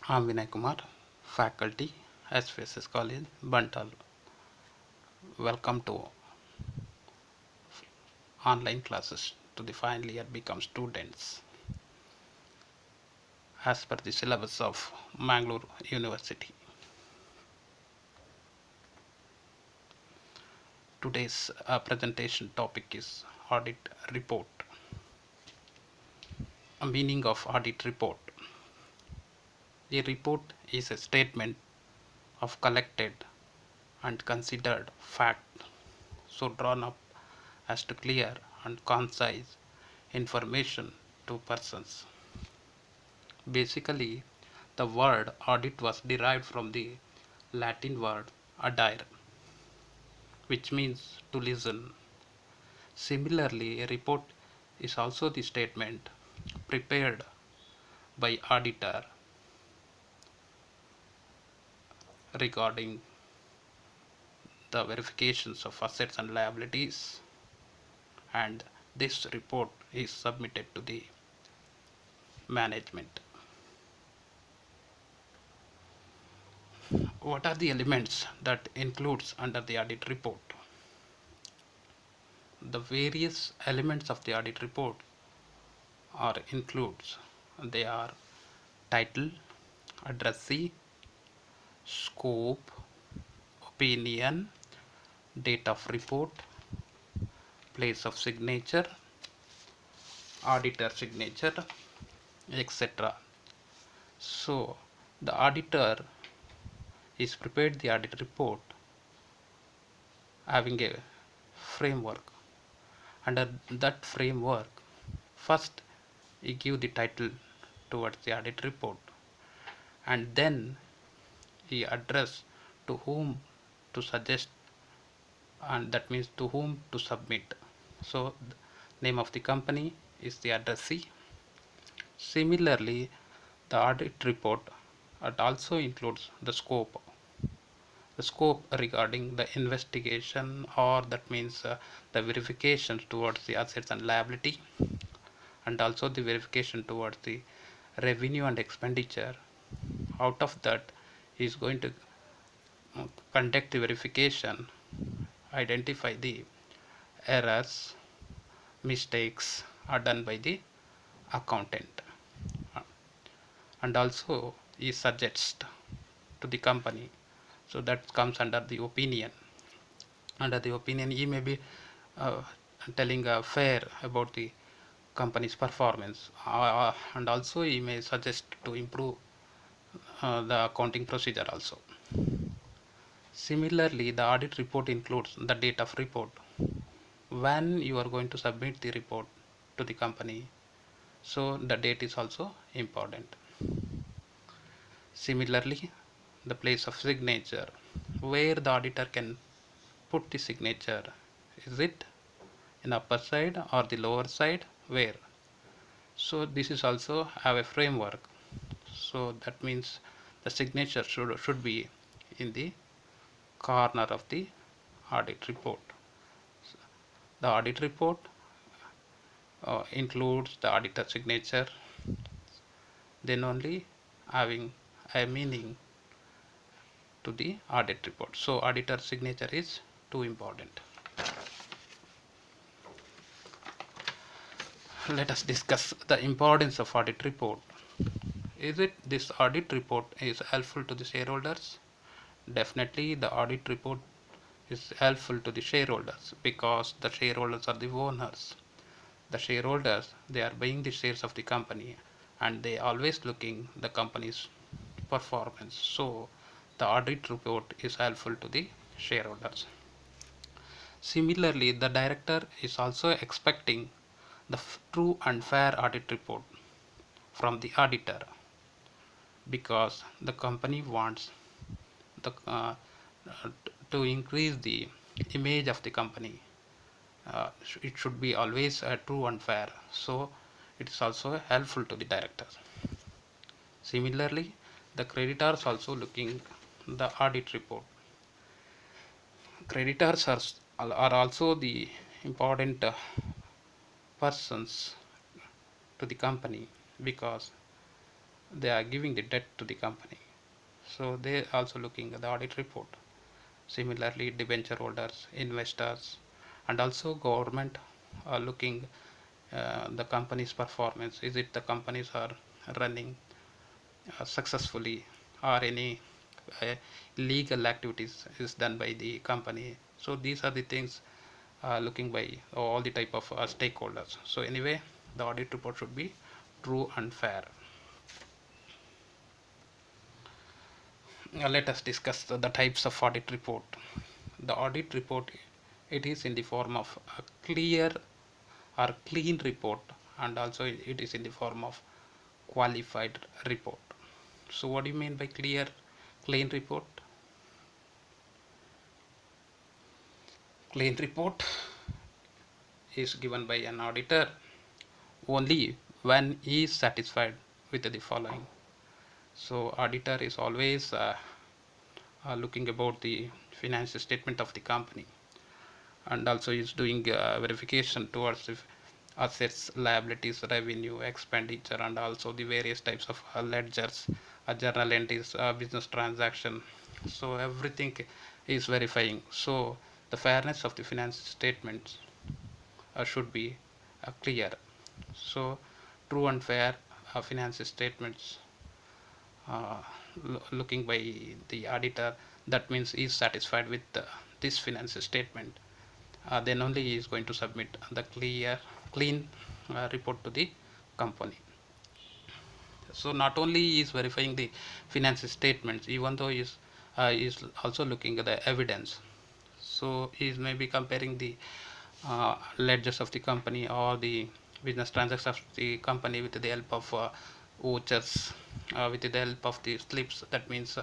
I'm Vinay Kumar, faculty, SVSS College, Bantal. Welcome to online classes to the final year become students as per the syllabus of Mangalore University. Today's presentation topic is audit report. A meaning of audit report. A report is a statement of collected and considered fact, so drawn up as to clear and concise information to persons. Basically, the word audit was derived from the Latin word audire, which means to listen. Similarly, a report is also the statement prepared by auditor regarding the verifications of assets and liabilities, and this report is submitted to the management. What are the elements that includes under the audit report? The various elements of the audit report are includes. They are title, addressee, scope, opinion, date of report, place of signature, auditor signature, etc. So the auditor is prepared the audit report having a framework. Under that framework, first you give the title towards the audit report, and then you address to whom to suggest, and that means to whom to submit. So name of the company is the addressee. Similarly, the audit report, it also includes the scope regarding the investigation, or that means the verifications towards the assets and liability, and also the verification towards the revenue and expenditure. Out of that, he is going to conduct the verification, identify the errors, mistakes are done by the accountant, and also he suggests to the company. So that comes under the opinion. Under the opinion, he may be uh, telling a fair about the company's performance, and also he may suggest to improve the accounting procedure also. Similarly, the audit report includes the date of report, when you are going to submit the report to the company. So the date is also important. Similarly, the place of signature, where the auditor can put the signature. Is it in upper side or the lower side? Where? So this is also have a framework. So that means the signature should be in the corner of the audit report. The audit report includes the auditor signature, then only having a meaning to the audit report. So auditor signature is too important. Let us discuss the importance of audit report. Is it this audit report is helpful to the shareholders? Definitely the audit report is helpful to the shareholders, because the shareholders are the owners. The shareholders, they are buying the shares of the company, and they always looking the company's performance. So the audit report is helpful to the shareholders. Similarly, the director is also expecting the true and fair audit report from the auditor, because the company wants the to increase the image of the company. It should be always true and fair, so it is also helpful to the director. Similarly, the creditors also looking the audit report. Creditors are also the important persons to the company, because they are giving the debt to the company, so they also looking at the audit report. Similarly, debenture holders, investors, and also government are looking the company's performance. Is it the companies are running successfully, or any legal activities is done by the company? So these are the things looking by all the type of stakeholders. So anyway, the audit report should be true and fair. Let us discuss the types of audit report. The audit report, it is in the form of a clear or clean report, and also it is in the form of qualified report. So what do you mean by clean report? Clean report is given by an auditor only when he is satisfied with the following. So auditor is always looking about the financial statement of the company, and also is doing verification towards the assets, liabilities, revenue, expenditure, and also the various types of ledgers, journal entries, business transaction. So everything is verifying. So the fairness of the finance statements should be clear. So true and fair finance statements uh, looking by the auditor, that means he is satisfied with this finance statement, then only he is going to submit the clean report to the company. So not only he is verifying the finance statements, even though he is also looking at the evidence. So he is maybe comparing the ledgers of the company or the business transactions of the company with the help of vouchers, with the help of the slips. That means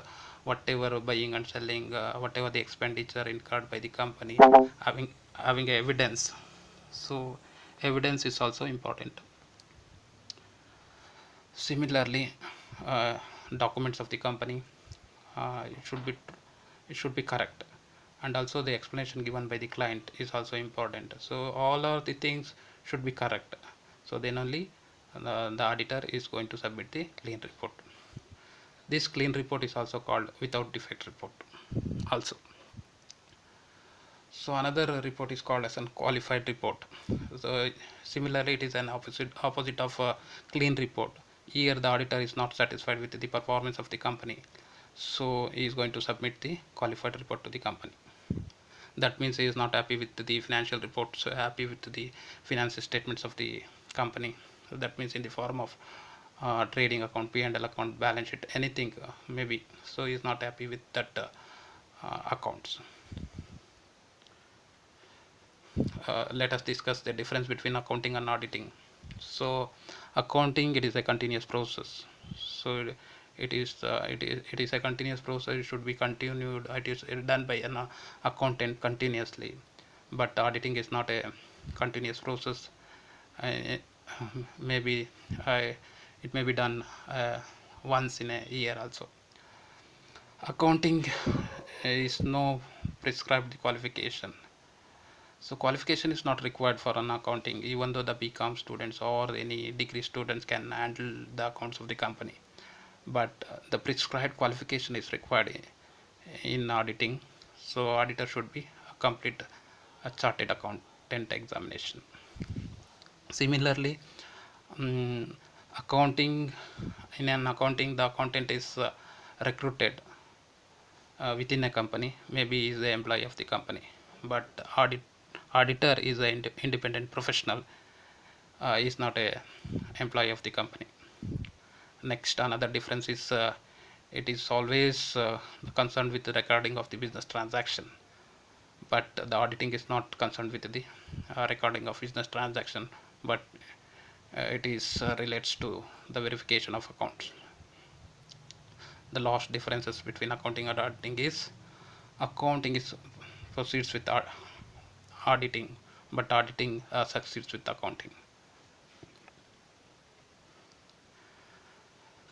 whatever buying and selling, whatever the expenditure incurred by the company, having evidence. So evidence is also important. Similarly, documents of the company, it should be correct, and also the explanation given by the client is also important. So all of the things should be correct. So then only the auditor is going to submit the clean report. This clean report is also called without defect report also. So another report is called as an qualified report. So similarly, it is an opposite of a clean report. Here the auditor is not satisfied with the performance of the company, so he is going to submit the qualified report to the company. That means he is not happy with the financial reports, happy with the financial statements of the company. So that means in the form of trading account, P&L account, balance sheet, anything maybe. So he is not happy with that accounts. Let us discuss the difference between accounting and auditing. So accounting, it is a continuous process. So it is a continuous process. It should be continued. It is done by an accountant continuously. But auditing is not a continuous process. uh, Maybe it may be done once in a year also. Accounting is no prescribed qualification. So qualification is not required for an accounting, even though the BCom students or any degree students can handle the accounts of the company. But the prescribed qualification is required in auditing. So auditor should be complete a chartered accountant examination. Similarly, accounting, in an accounting, the accountant is recruited within a company. Maybe he is the employee of the company, but auditor is an independent professional, is not a employee of the company. Next, another difference is it is always concerned with the recording of the business transaction, but the auditing is not concerned with the recording of business transaction, but it is relates to the verification of accounts. The last differences between accounting and auditing is accounting is proceeds with auditing, but auditing succeeds with accounting.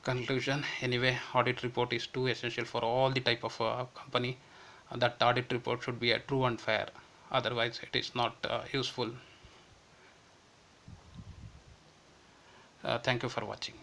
Conclusion, anyway, audit report is too essential for all the type of company. That audit report should be true and fair, otherwise it is not useful. Thank you for watching.